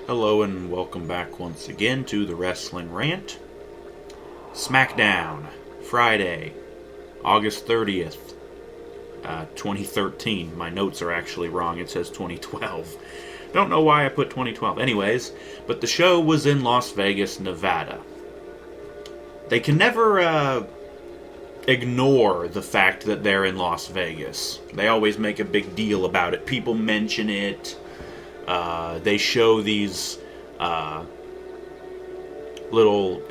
Hello and welcome back once again to the Wrestling Rant. SmackDown, Friday, August 30th, 2013. My notes are actually wrong. It says 2012. Don't know why I put 2012. Anyways, but the show was in Las Vegas, Nevada. They can never ignore the fact that they're in Las Vegas. They always make a big deal about it. People mention it. They show these little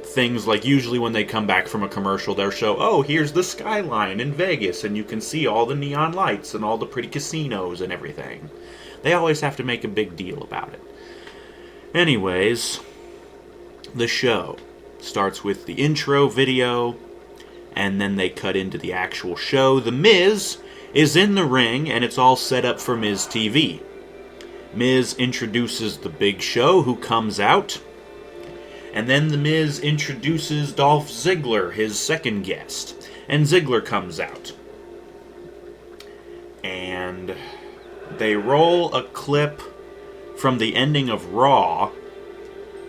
things, like usually when they come back from a commercial, they'll show, oh, here's the skyline in Vegas, and you can see all the neon lights and all the pretty casinos and everything. They always have to make a big deal about it. Anyways, the show starts with the intro video, and then they cut into the actual show. The Miz is in the ring, and it's all set up for Miz TV. Miz introduces the Big Show, who comes out. And then the Miz introduces Dolph Ziggler, his second guest. And Ziggler comes out. And they roll a clip from the ending of Raw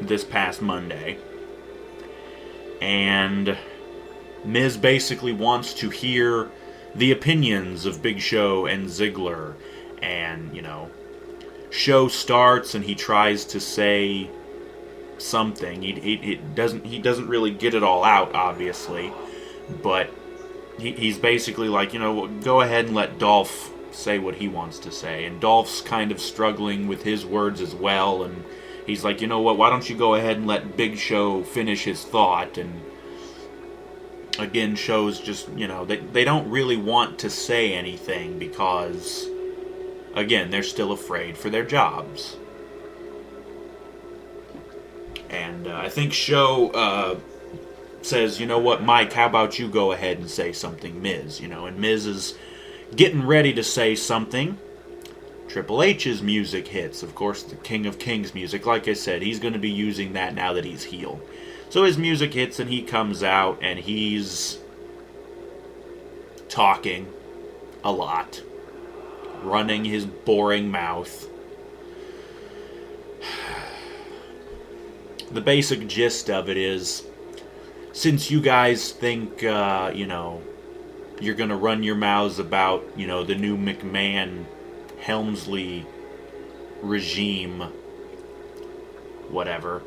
this past Monday. And Miz basically wants to hear the opinions of Big Show and Ziggler. And, show starts and he tries to say something. He doesn't really get it all out, obviously, but he's basically like, go ahead and let Dolph say what he wants to say. And Dolph's kind of struggling with his words as well, and he's like, you know what, why don't you go ahead and let Big Show finish his thought. And again, shows just, they don't really want to say anything because, again, they're still afraid for their jobs. And I think Show says, you know what, Mike, how about you go ahead and say something, Miz? And Miz is getting ready to say something. Triple H's music hits. Of course, the King of Kings music. Like I said, he's going to be using that now that he's heel. So his music hits and he comes out and he's talking a lot, running his boring mouth. The basic gist of it is, since you guys think, you're going to run your mouths about, the new McMahon Helmsley regime, whatever.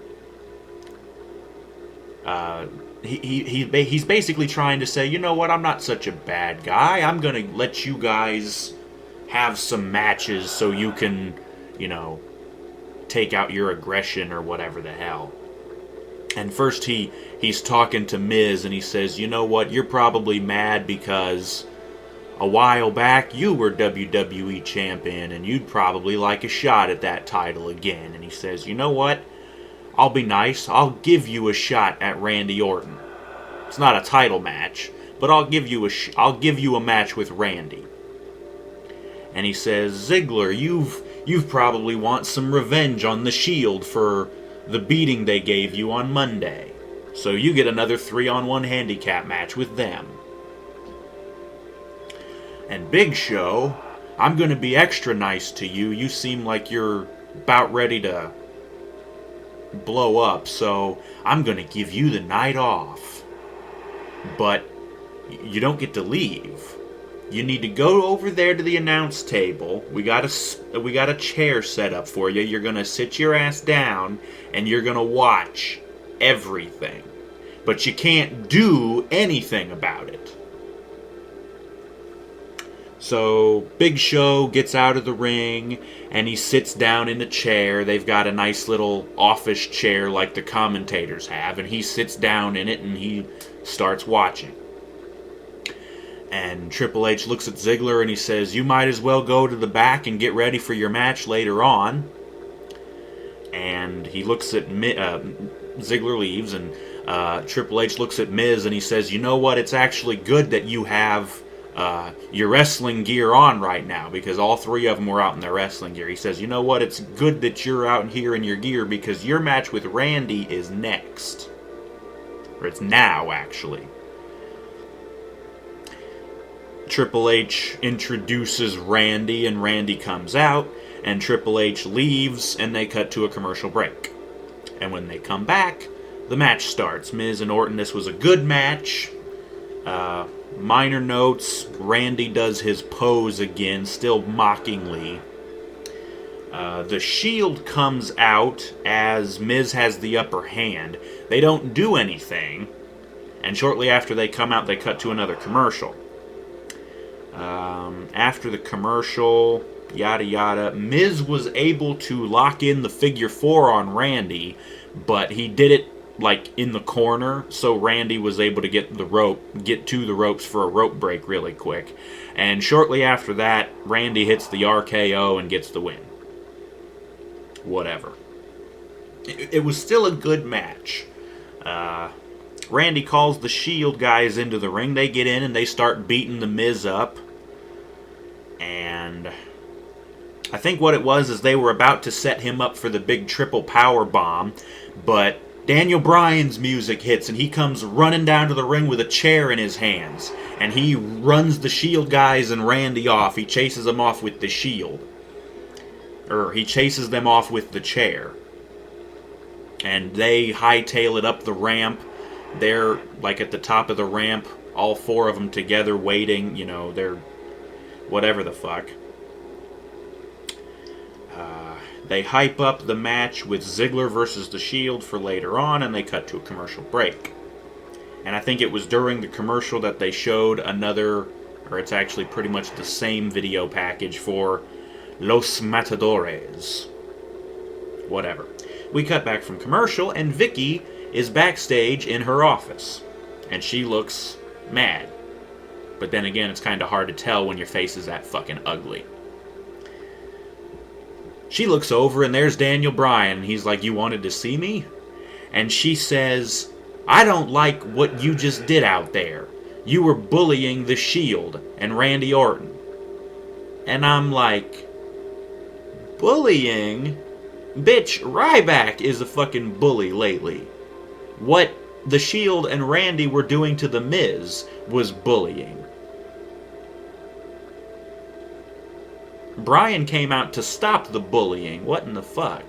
He's basically trying to say, you know what, I'm not such a bad guy. I'm going to let you guys have some matches so you can, take out your aggression or whatever the hell. And first he's talking to Miz and he says, you know what, you're probably mad because a while back you were WWE champion and you'd probably like a shot at that title again. And he says, you know what, I'll be nice, I'll give you a shot at Randy Orton. It's not a title match, but I'll give you a match with Randy. And he says, Ziggler, you've probably want some revenge on the Shield for the beating they gave you on Monday. So you get another 3-on-1 handicap match with them. And Big Show, I'm going to be extra nice to you. You seem like you're about ready to blow up, so I'm going to give you the night off. But you don't get to leave. You need to go over there to the announce table. We got a chair set up for you. You're going to sit your ass down and you're going to watch everything. But you can't do anything about it. So Big Show gets out of the ring and he sits down in a chair. They've got a nice little office chair like the commentators have, and he sits down in it and he starts watching. And Triple H looks at Ziggler and he says, you might as well go to the back and get ready for your match later on. And he looks at Ziggler leaves, and Triple H looks at Miz and he says, you know what, it's actually good that you have your wrestling gear on right now, because all three of them were out in their wrestling gear. He says, you know what, it's good that you're out here in your gear because your match with Randy is next. Or it's now, actually. Triple H introduces Randy, and Randy comes out, and Triple H leaves, and they cut to a commercial break. And when they come back, the match starts. Miz and Orton, this was a good match. Minor notes, Randy does his pose again, still mockingly. The Shield comes out as Miz has the upper hand. They don't do anything, and shortly after they come out, they cut to another commercial. After the commercial, yada yada, Miz was able to lock in the figure 4 on Randy, but he did it like in the corner, so Randy was able to get to the ropes for a rope break really quick. And shortly after that, Randy hits the RKO and gets the win. Whatever. It was still a good match. Randy calls the Shield guys into the ring. They get in and they start beating the Miz up. And I think what it was is they were about to set him up for the big triple power bomb, but Daniel Bryan's music hits and he comes running down to the ring with a chair in his hands. And he runs the Shield guys and Randy off. He chases them off with the Shield. Or he chases them off with the chair. And they hightail it up the ramp. They're like at the top of the ramp, all 4 of them together waiting. You know, they're whatever the fuck. They hype up the match with Ziggler versus the Shield for later on, and they cut to a commercial break. And I think it was during the commercial that they showed another, or it's actually pretty much the same video package for Los Matadores. Whatever. We cut back from commercial, and Vicky is backstage in her office. And she looks mad. But then again, it's kind of hard to tell when your face is that fucking ugly. She looks over, and there's Daniel Bryan, and he's like, "You wanted to see me?" And she says, "I don't like what you just did out there. You were bullying the Shield and Randy Orton." And I'm like, bullying? Bitch, Ryback is a fucking bully lately. What the Shield and Randy were doing to The Miz was bullying. Bryan came out to stop the bullying. What in the fuck?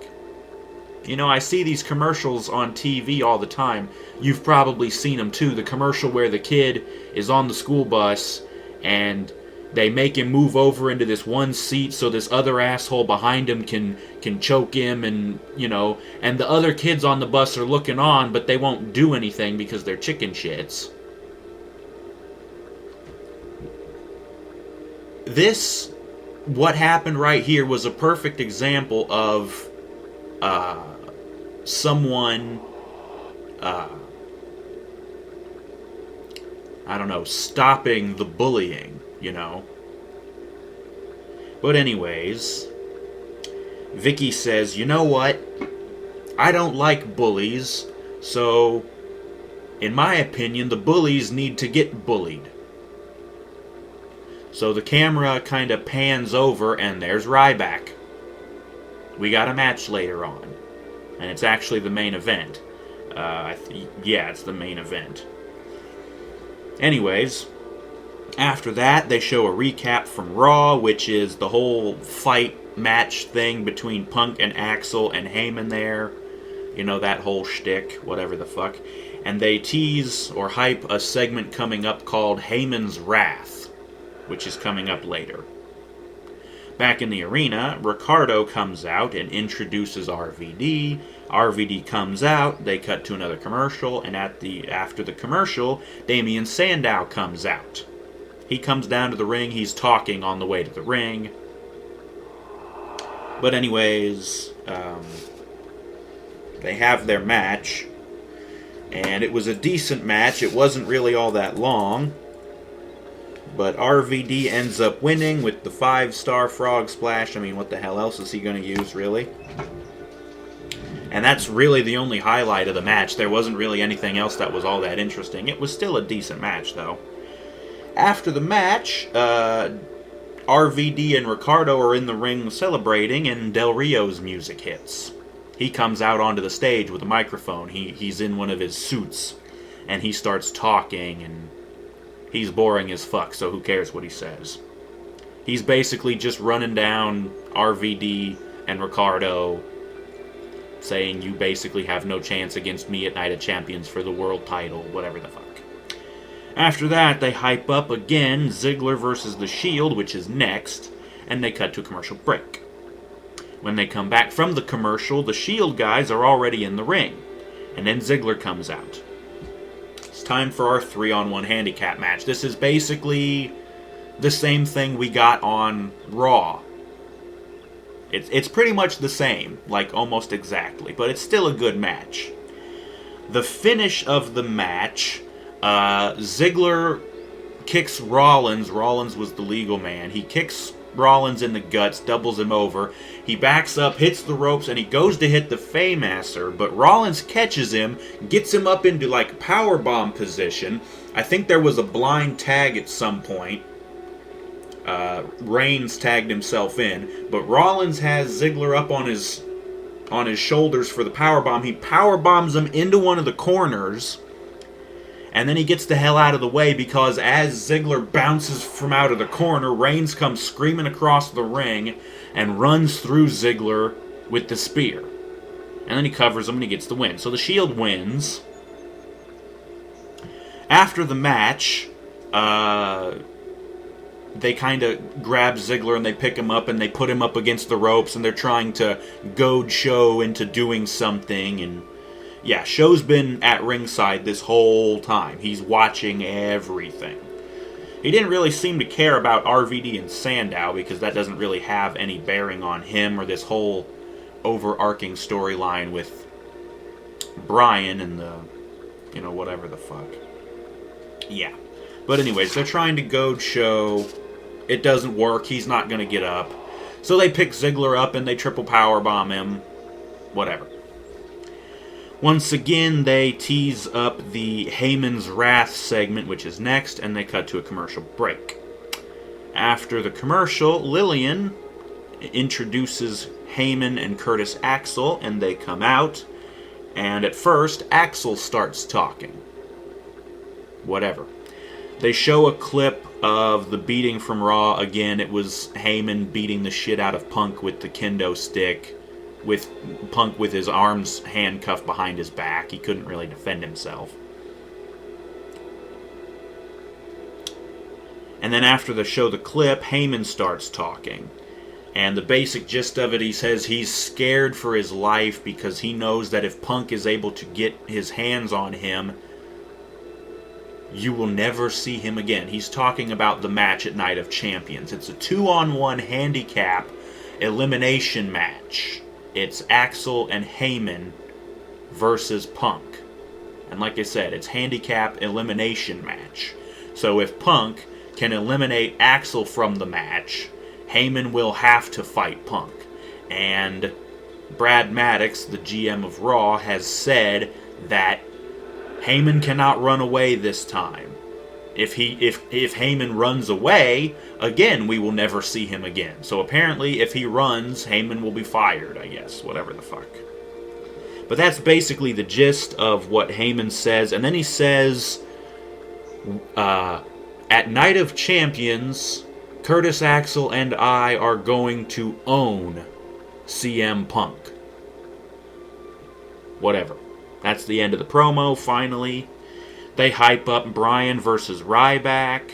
You know, I see these commercials on TV all the time. You've probably seen them too. The commercial where the kid is on the school bus and they make him move over into this one seat so this other asshole behind him can choke him, and, you know, and the other kids on the bus are looking on, but they won't do anything because they're chicken shits. What happened right here was a perfect example of someone, I don't know, stopping the bullying, you know. But anyways, Vicky says, "You know what? I don't like bullies, so in my opinion, the bullies need to get bullied." So the camera kind of pans over, and there's Ryback. We got a match later on. And it's actually the main event. Yeah, it's the main event. Anyways, after that, they show a recap from Raw, which is the whole fight match thing between Punk and Axel and Heyman there. You know, that whole shtick, whatever the fuck. And they tease or hype a segment coming up called Heyman's Wrath, which is coming up later. Back in the arena, Ricardo comes out and introduces RVD. RVD comes out, they cut to another commercial, and after the commercial, Damian Sandow comes out. He comes down to the ring, he's talking on the way to the ring. But anyways, they have their match, and it was a decent match. It wasn't really all that long. But RVD ends up winning with the 5-star frog splash. I mean, what the hell else is he going to use, really? And that's really the only highlight of the match. There wasn't really anything else that was all that interesting. It was still a decent match, though. After the match, RVD and Ricardo are in the ring celebrating, and Del Rio's music hits. He comes out onto the stage with a microphone. He's in one of his suits, and he starts talking, and he's boring as fuck, so who cares what he says. He's basically just running down RVD and Ricardo, saying you basically have no chance against me at Night of Champions for the world title, whatever the fuck. After that, they hype up again Ziggler versus The Shield, which is next, and they cut to a commercial break. When they come back from the commercial, the Shield guys are already in the ring, and then Ziggler comes out. It's time for our 3-on-1 handicap match. This is basically the same thing we got on Raw. It's pretty much the same, like almost exactly, but it's still a good match. The finish of the match, Ziggler kicks Rollins. Rollins was the legal man. He kicks Rollins in the guts, doubles him over. He backs up, hits the ropes, and he goes to hit the Faymaster, but Rollins catches him, gets him up into like powerbomb position. I think there was a blind tag at some point. Reigns tagged himself in, but Rollins has Ziggler up on his shoulders for the powerbomb. He powerbombs him into one of the corners, and then he gets the hell out of the way because as Ziggler bounces from out of the corner, Reigns comes screaming across the ring and runs through Ziggler with the spear. And then he covers him and he gets the win. So the Shield wins. After the match, they kind of grab Ziggler and they pick him up and they put him up against the ropes and they're trying to goad Show into doing something. And yeah, Show's been at ringside this whole time. He's watching everything. He didn't really seem to care about RVD and Sandow because that doesn't really have any bearing on him or this whole overarching storyline with Bryan and the, whatever the fuck. Yeah. But anyways, they're trying to goad Show. It doesn't work. He's not going to get up. So they pick Ziggler up and they triple powerbomb him. Whatever. Once again, they tease up the Heyman's Wrath segment, which is next, and they cut to a commercial break. After the commercial, Lillian introduces Heyman and Curtis Axel, and they come out. And at first, Axel starts talking. Whatever. They show a clip of the beating from Raw. Again, it was Heyman beating the shit out of Punk with the kendo stick, with Punk with his arms handcuffed behind his back. He couldn't really defend himself. And then after they show the clip, Heyman starts talking. And the basic gist of it, he says he's scared for his life because he knows that if Punk is able to get his hands on him, you will never see him again. He's talking about the match at Night of Champions. It's a 2-on-1 handicap elimination match. It's Axel and Heyman versus Punk. And like I said, it's handicap elimination match. So if Punk can eliminate Axel from the match, Heyman will have to fight Punk. And Brad Maddox, the GM of Raw, has said that Heyman cannot run away this time. If Heyman runs away, again, we will never see him again. So apparently, if he runs, Heyman will be fired, I guess. Whatever the fuck. But that's basically the gist of what Heyman says. And then he says, at Night of Champions, Curtis Axel and I are going to own CM Punk. Whatever. That's the end of the promo, finally. They hype up Bryan versus Ryback.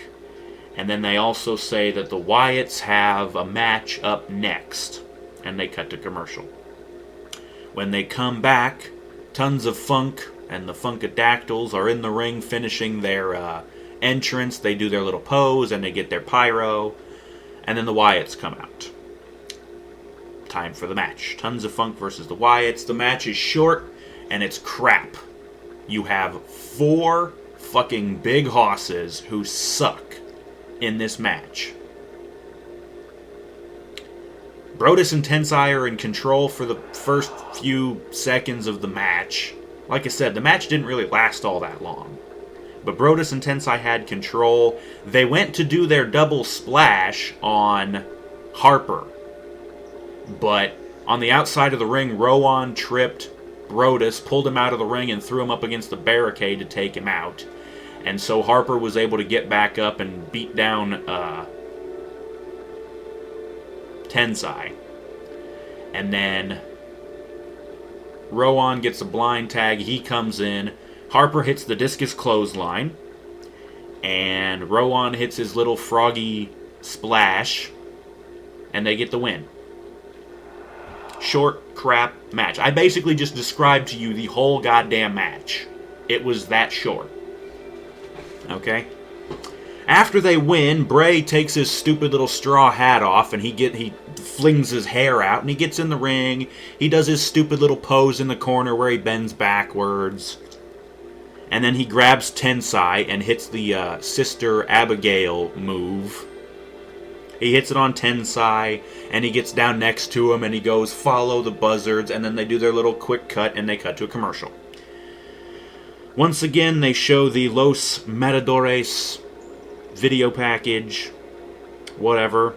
And then they also say that the Wyatts have a match up next. And they cut to commercial. When they come back, Tons of Funk and the Funkadactyls are in the ring finishing their entrance. They do their little pose and they get their pyro. And then the Wyatts come out. Time for the match. Tons of Funk versus the Wyatts. The match is short. And it's crap. You have 4 fucking big hosses who suck in this match. Brodus and Tensai are in control for the first few seconds of the match. Like I said, the match didn't really last all that long. But Brodus and Tensai had control. They went to do their double splash on Harper. But on the outside of the ring, Rowan tripped Brodus, pulled him out of the ring, and threw him up against the barricade to take him out. And so Harper was able to get back up and beat down Tensai. And then Rowan gets a blind tag. He comes in. Harper hits the discus clothesline. And Rowan hits his little froggy splash. And they get the win. Short, crap match. I basically just described to you the whole goddamn match. It was that short. Okay? After they win, Bray takes his stupid little straw hat off and he flings his hair out and he gets in the ring. He does his stupid little pose in the corner where he bends backwards. And then he grabs Tensai and hits the Sister Abigail move. He hits it on Tensai, and he gets down next to him, and he goes, follow the buzzards, and then they do their little quick cut, and they cut to a commercial. Once again, they show the Los Matadores video package, whatever.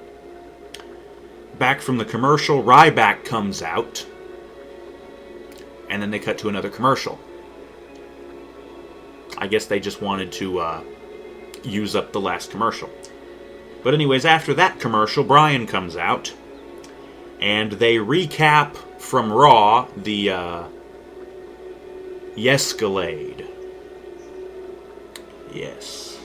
Back from the commercial, Ryback comes out, and then they cut to another commercial. I guess they just wanted to use up the last commercial. But anyways, after that commercial, Bryan comes out, and they recap from Raw the Yescalade. Yes.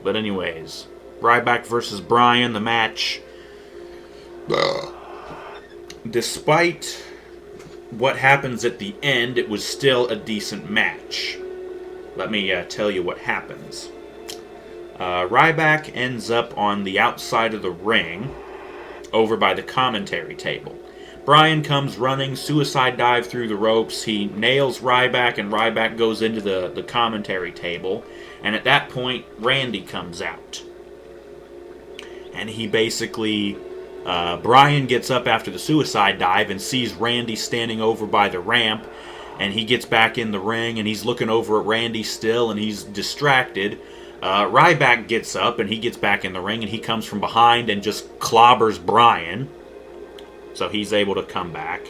But anyways, Ryback versus Bryan, the match. Despite what happens at the end, it was still a decent match. Let me tell you what happens. Ryback ends up on the outside of the ring, over by the commentary table. Bryan comes running, suicide dive through the ropes. He nails Ryback, and Ryback goes into the commentary table. And at that point, Randy comes out. And he basically... Bryan gets up after the suicide dive and sees Randy standing over by the ramp. And he gets back in the ring, and he's looking over at Randy still, and he's distracted. Ryback gets up, and he gets back in the ring, and he comes from behind and just clobbers Bryan. So he's able to come back.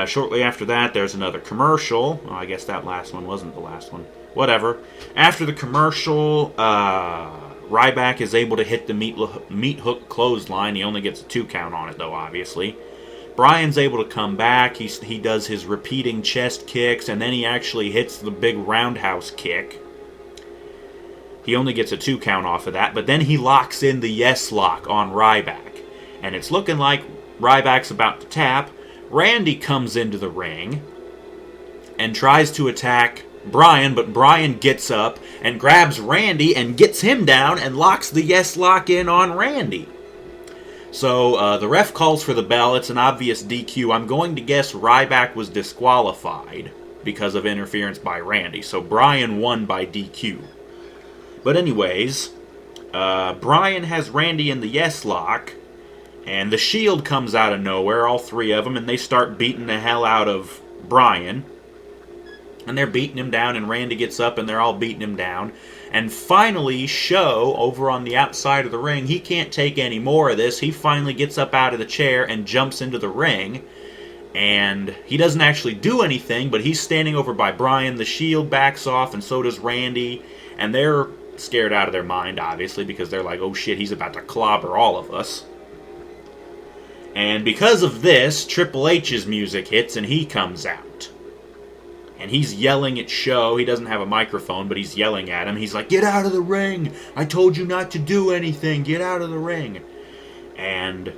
Shortly after that, there's another commercial. Oh, I guess that last one wasn't the last one. Whatever. After the commercial, Ryback is able to hit the meat hook clothesline. He only gets a 2 count on it, though, obviously. Bryan's able to come back. He does his repeating chest kicks, and then he actually hits the big roundhouse kick. He only gets a 2 count off of that, but then he locks in the yes lock on Ryback. And it's looking like Ryback's about to tap. Randy comes into the ring and tries to attack Bryan, but Bryan gets up and grabs Randy and gets him down and locks the yes lock in on Randy. So the ref calls for the bell. It's an obvious DQ. I'm going to guess Ryback was disqualified because of interference by Randy. So Bryan won by DQ. But anyways, Bryan has Randy in the yes lock, and the Shield comes out of nowhere, all 3 of them, and they start beating the hell out of Bryan. And they're beating him down, and Randy gets up, and they're all beating him down. And finally, Show, over on the outside of the ring, he can't take any more of this. He finally gets up out of the chair and jumps into the ring. And he doesn't actually do anything, but he's standing over by Bryan. The Shield backs off, and so does Randy. And they're scared out of their mind, obviously, because they're like, oh shit, he's about to clobber all of us. And because of this, Triple H's music hits, and he comes out. And he's yelling at Show. He doesn't have a microphone, but he's yelling at him. He's like, get out of the ring! I told you not to do anything! Get out of the ring! And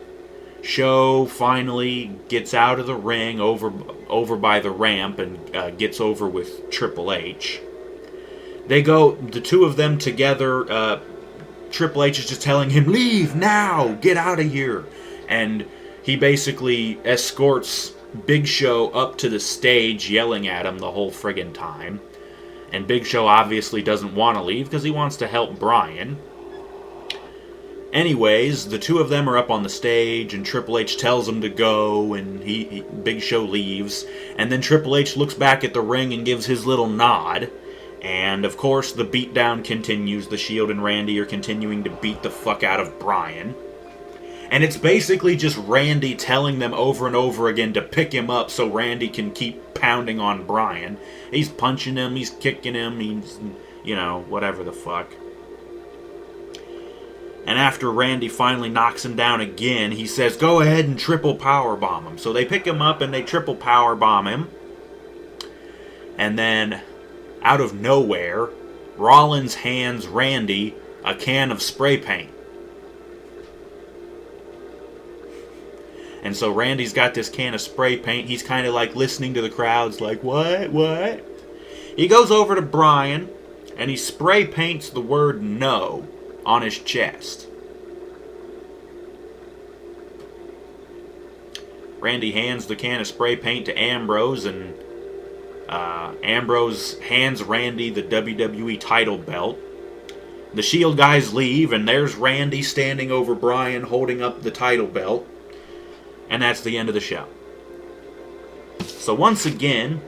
Show finally gets out of the ring over by the ramp and gets over with Triple H. They go, the 2 of them together. Triple H is just telling him, leave now! Get out of here! And he basically escorts Big Show up to the stage, yelling at him the whole friggin' time. And Big Show obviously doesn't want to leave because he wants to help Bryan. Anyways, the 2 of them are up on the stage, and Triple H tells him to go, and Big Show leaves. And then Triple H looks back at the ring and gives his little nod. And, of course, the beatdown continues. The Shield and Randy are continuing to beat the fuck out of Bryan. And it's basically just Randy telling them over and over again to pick him up so Randy can keep pounding on Bryan. He's punching him, he's kicking him, he's, whatever the fuck. And after Randy finally knocks him down again, he says, go ahead and triple powerbomb him. So they pick him up and they triple powerbomb him. And then, out of nowhere, Rollins hands Randy a can of spray paint. And so Randy's got this can of spray paint. He's kind of like listening to the crowds like, what? He goes over to Bryan and he spray paints the word no on his chest. Randy hands the can of spray paint to Ambrose, and Ambrose hands Randy the WWE title belt. The Shield guys leave, and there's Randy standing over Bryan holding up the title belt. And that's the end of the show. So once again,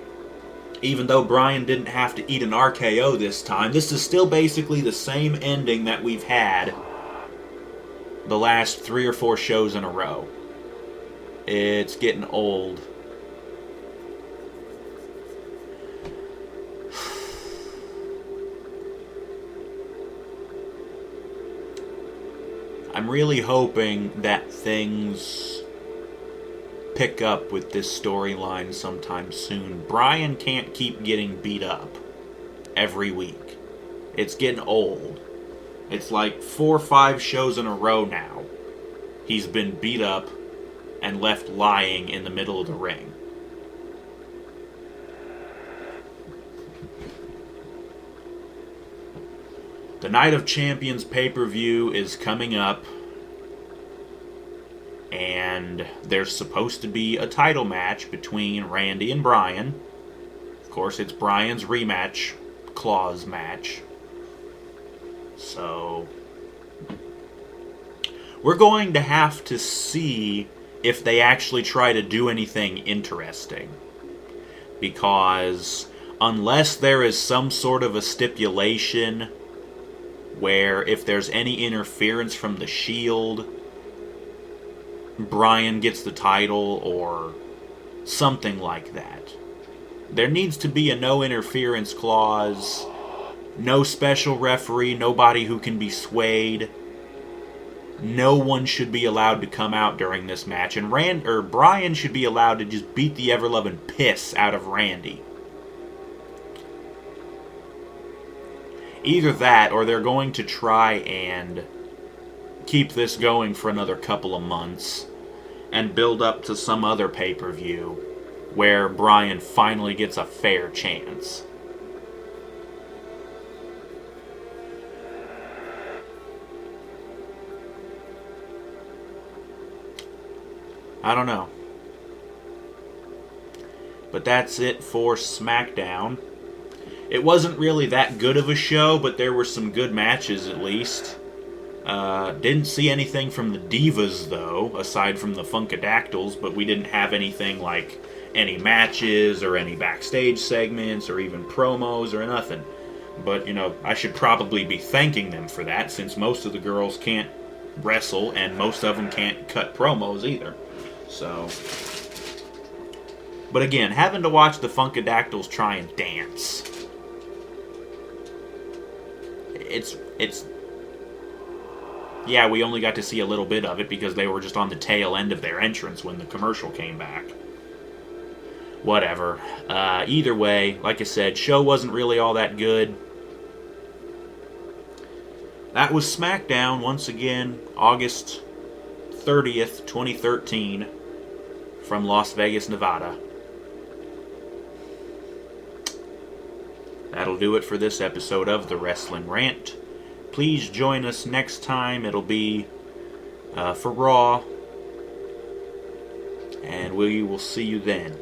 even though Bryan didn't have to eat an RKO this time, this is still basically the same ending that we've had the last 3 or 4 shows in a row. It's getting old. I'm really hoping that things pick up with this storyline sometime soon. Bryan can't keep getting beat up every week. It's getting old. It's like 4 or 5 shows in a row now. He's been beat up and left lying in the middle of the ring. The Night of Champions pay-per-view is coming up. And there's supposed to be a title match between Randy and Bryan. Of course, it's Bryan's rematch clause match. So, we're going to have to see if they actually try to do anything interesting. Because unless there is some sort of a stipulation where if there's any interference from the Shield, Bryan gets the title or something like that. There needs to be a no interference clause, no special referee, nobody who can be swayed. No one should be allowed to come out during this match, and Bryan should be allowed to just beat the ever-loving piss out of Randy. Either that, or they're going to try and keep this going for another couple of months and build up to some other pay-per-view where Bryan finally gets a fair chance. I don't know. But that's it for SmackDown. It wasn't really that good of a show, but there were some good matches at least. Didn't see anything from the Divas, though, aside from the Funkadactyls, but we didn't have anything like any matches or any backstage segments or even promos or nothing. But, I should probably be thanking them for that, since most of the girls can't wrestle and most of them can't cut promos either. So, but again, having to watch the Funkadactyls try and dance, yeah, we only got to see a little bit of it because they were just on the tail end of their entrance when the commercial came back. Whatever. Either way, like I said, show wasn't really all that good. That was SmackDown, once again, August 30th, 2013, from Las Vegas, Nevada. That'll do it for this episode of the Wrestling Rant. Please join us next time. It'll be for Raw. And we will see you then.